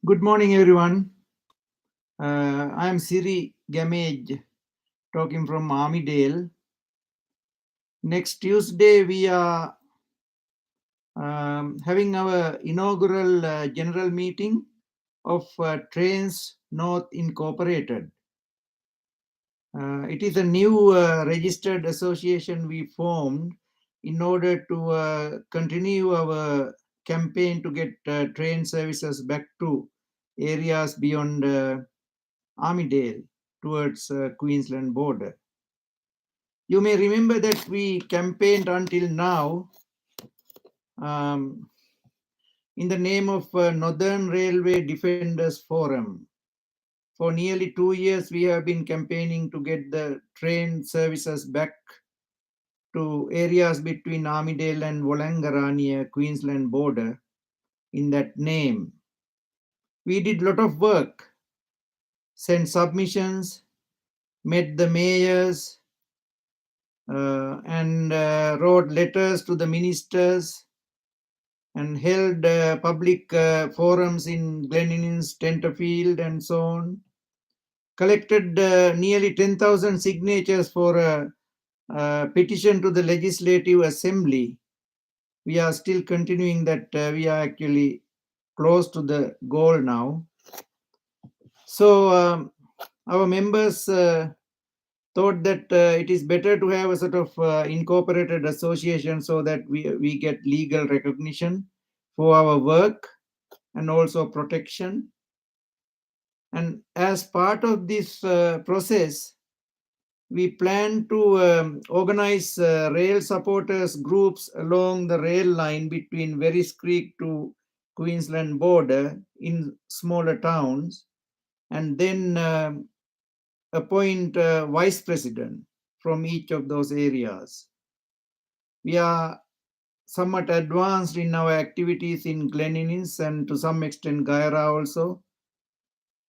Good morning, everyone. I am Siri Gamage talking from Armidale. Next Tuesday, we are having our inaugural general meeting of Trains North Incorporated. It is a new registered association we formed in order to continue our campaign to get train services back to areas beyond Armidale towards Queensland border. You may remember that we campaigned until now in the name of Northern Railway Defenders Forum. For nearly 2 years, we have been campaigning to get the train services back to areas between Armidale and Wallangarra near Queensland border in that name. We did a lot of work, sent submissions, met the mayors, and wrote letters to the ministers and held public forums in Glenin's, Tenterfield, and so on. Collected nearly 10,000 signatures for a petition to the Legislative Assembly. We are still continuing that. We are actually close to the goal now. So our members thought that it is better to have a sort of incorporated association so that we get legal recognition for our work and also protection. And as part of this process, we plan to organize rail supporters groups along the rail line between Werris Creek to Queensland border in smaller towns, and then appoint a vice president from each of those areas. We are somewhat advanced in our activities in Glenin's and to some extent Guyra also.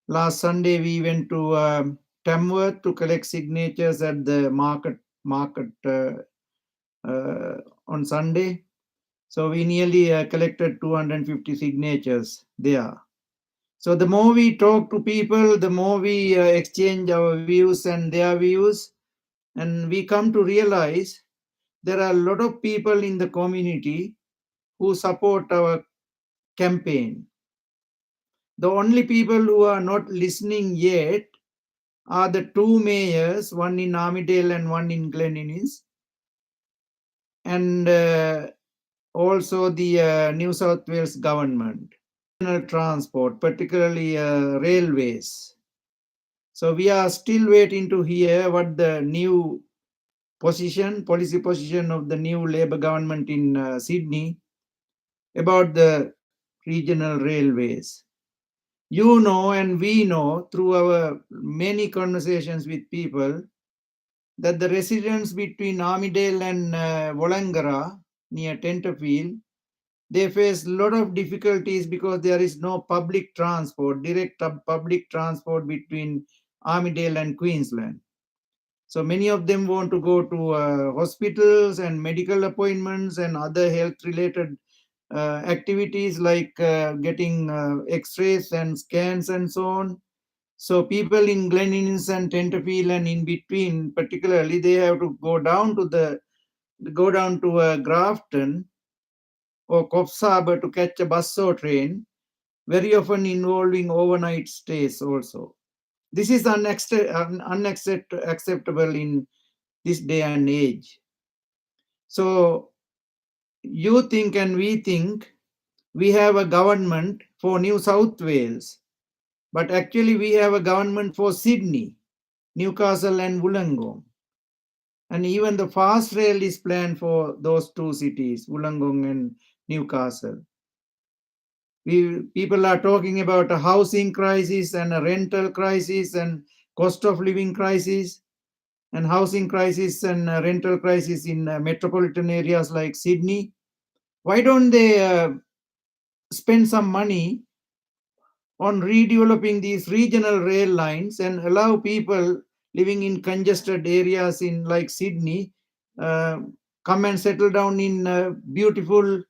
Last Sunday we went to Tamworth to collect signatures at the market on Sunday. So we nearly collected 250 signatures there. So the more we talk to people, the more we exchange our views and their views, and we come to realize there are a lot of people in the community who support our campaign. The only people who are not listening yet are the two mayors, one in Armidale and one in Glenin's, and also the New South Wales government. Transport, particularly railways. So we are still waiting to hear what the new policy position of the new Labor government in Sydney about the regional railways. You know, and we know through our many conversations with people that the residents between Armidale and Wallangarra near Tenterfield, they face a lot of difficulties because there is no public transport, direct public transport between Armidale and Queensland. So many of them want to go to hospitals and medical appointments and other health-related activities like getting x-rays and scans and so on. So people in Glenin's and Tenterfield and in between, particularly, they have to go down to Grafton or Coffs Harbour to catch a bus or train, very often involving overnight stays also. This is unacceptable in this day and age. So you think and we think we have a government for New South Wales, but actually we have a government for Sydney, Newcastle and Wollongong. And even the fast rail is planned for those two cities, Wollongong and Newcastle. People are talking about a housing crisis and a rental crisis and cost of living crisis and housing crisis and rental crisis in metropolitan areas like Sydney. Why don't they spend some money on redeveloping these regional rail lines and allow people living in congested areas in like Sydney come and settle down in beautiful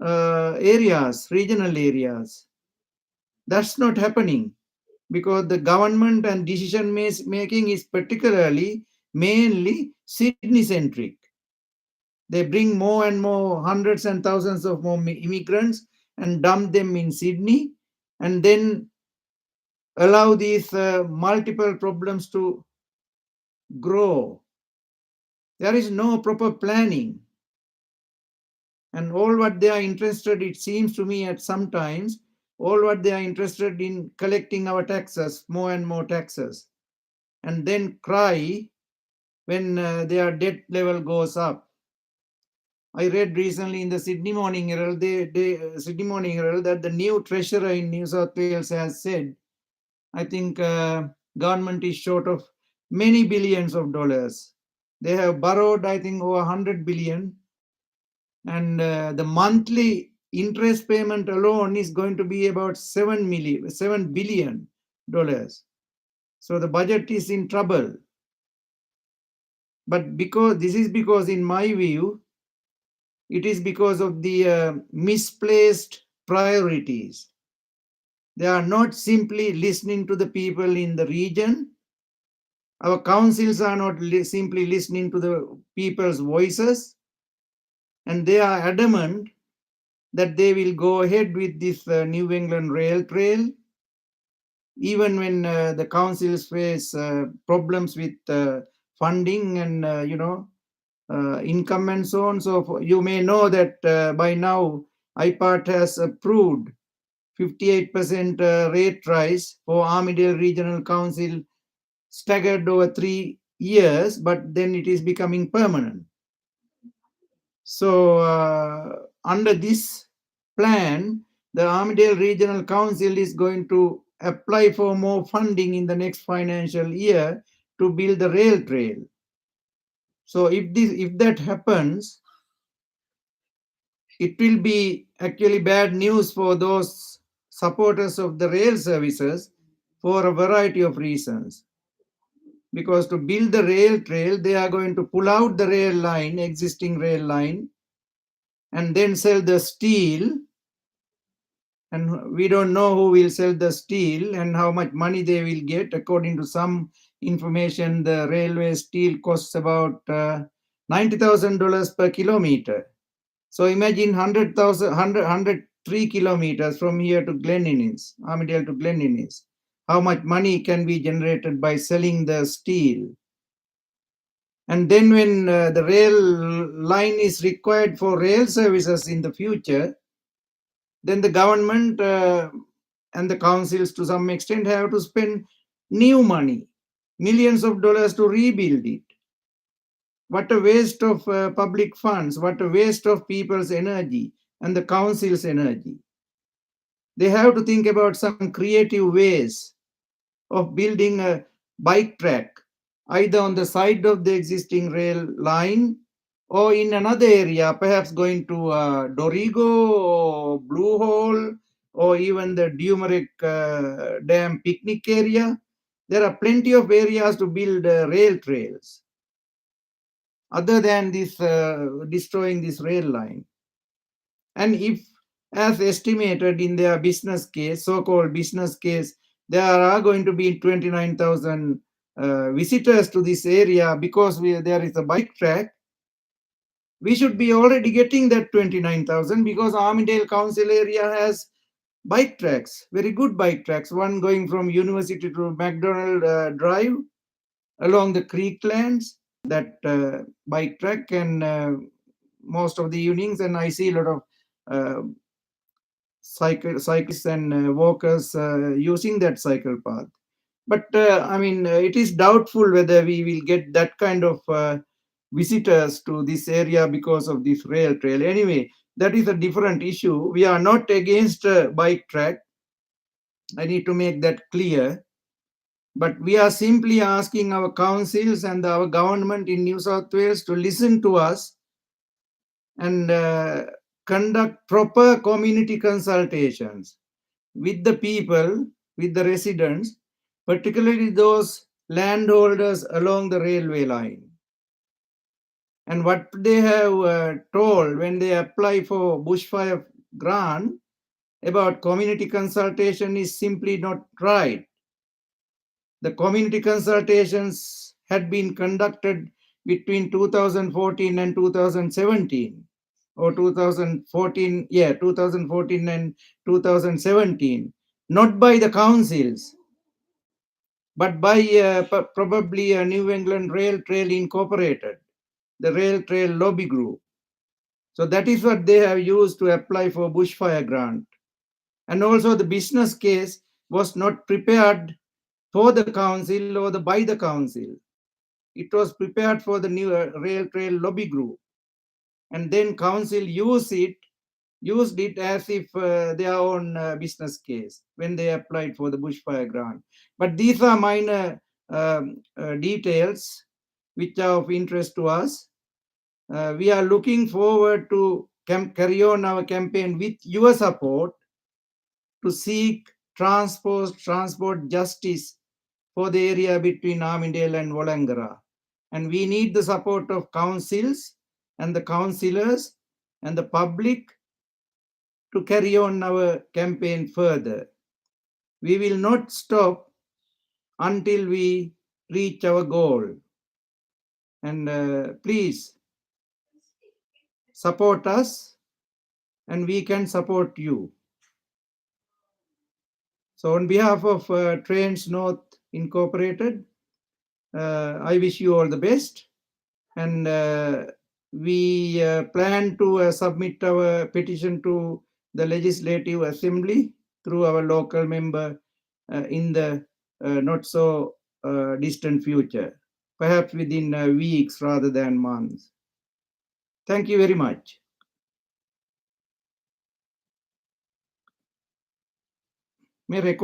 areas, regional areas? That's not happening because the government and decision making is particularly mainly Sydney centric. They bring more and more hundreds and thousands of more immigrants and dump them in Sydney and then allow these multiple problems to grow. There is no proper planning. And all what they are interested, it seems to me at some times, all what they are interested in collecting our taxes, more and more taxes, and then cry when their debt level goes up. I read recently in the Sydney Morning Herald, Sydney Morning Herald, that the new treasurer in New South Wales has said, I think government is short of many billions of dollars. They have borrowed, I think, over 100 billion, and the monthly interest payment alone is going to be about $7 billion. So the budget is in trouble. But because in my view, it is because of the misplaced priorities. They are not simply listening to the people in the region. Our councils are not simply listening to the people's voices, and they are adamant that they will go ahead with this New England Rail Trail, even when the councils face problems with funding and income and so on. So you may know that by now IPART has approved 58% rate rise for Armidale Regional Council staggered over 3 years, but then it is becoming permanent. So under this plan, the Armidale Regional Council is going to apply for more funding in the next financial year to build the rail trail. So if that happens, it will be actually bad news for those supporters of the rail services for a variety of reasons. Because to build the rail trail, they are going to pull out the existing rail line, and then sell the steel. And we don't know who will sell the steel and how much money they will get. According to some information, the railway steel costs about $90,000 per kilometer. So imagine 103 kilometers from here to Glen Innes, Armidale to Glen Innes. How much money can be generated by selling the steel? And then when the rail line is required for rail services in the future, then the government and the councils to some extent have to spend new money, millions of dollars to rebuild it. What a waste of public funds, what a waste of people's energy and the council's energy. They have to think about some creative ways of building a bike track, either on the side of the existing rail line or in another area, perhaps going to Dorigo or Blue Hole or even the Dumeric Dam picnic area. There are plenty of areas to build rail trails other than this destroying this rail line. And if, as estimated in their business case, so-called business case, there are going to be 29,000 visitors to this area because there is a bike track, we should be already getting that 29,000 because Armidale Council area has bike tracks, very good bike tracks, one going from University to McDonald Drive along the Creeklands, that bike track, and most of the evenings, and I see a lot of cyclists and walkers using that cycle path. But it is doubtful whether we will get that kind of visitors to this area because of this rail trail. Anyway, that is a different issue. We are not against a bike track. I need to make that clear. But we are simply asking our councils and our government in New South Wales to listen to us and conduct proper community consultations with the people, with the residents, particularly those landholders along the railway line. And what they have told when they apply for bushfire grant about community consultation is simply not right. The community consultations had been conducted between 2014 and 2017, or 2014, 2014 and 2017, not by the councils, but by probably a New England Rail Trail Incorporated, the Rail Trail Lobby Group. So that is what they have used to apply for bushfire grant. And also the business case was not prepared for the council or by the council. It was prepared for the new Rail Trail Lobby Group. And then council used it as if their own business case when they applied for the bushfire grant. But these are minor details which are of interest to us. We are looking forward to carry on our campaign with your support to seek transport justice for the area between Armidale and Wallangarra. And we need the support of councils and the councillors and the public to carry on our campaign further. We will not stop until we reach our goal. And please support us, and we can support you. So on behalf of Trains North Incorporated, I wish you all the best. And we plan to submit our petition to the Legislative Assembly through our local member in the not so distant future, perhaps within weeks rather than months. Thank you very much. May record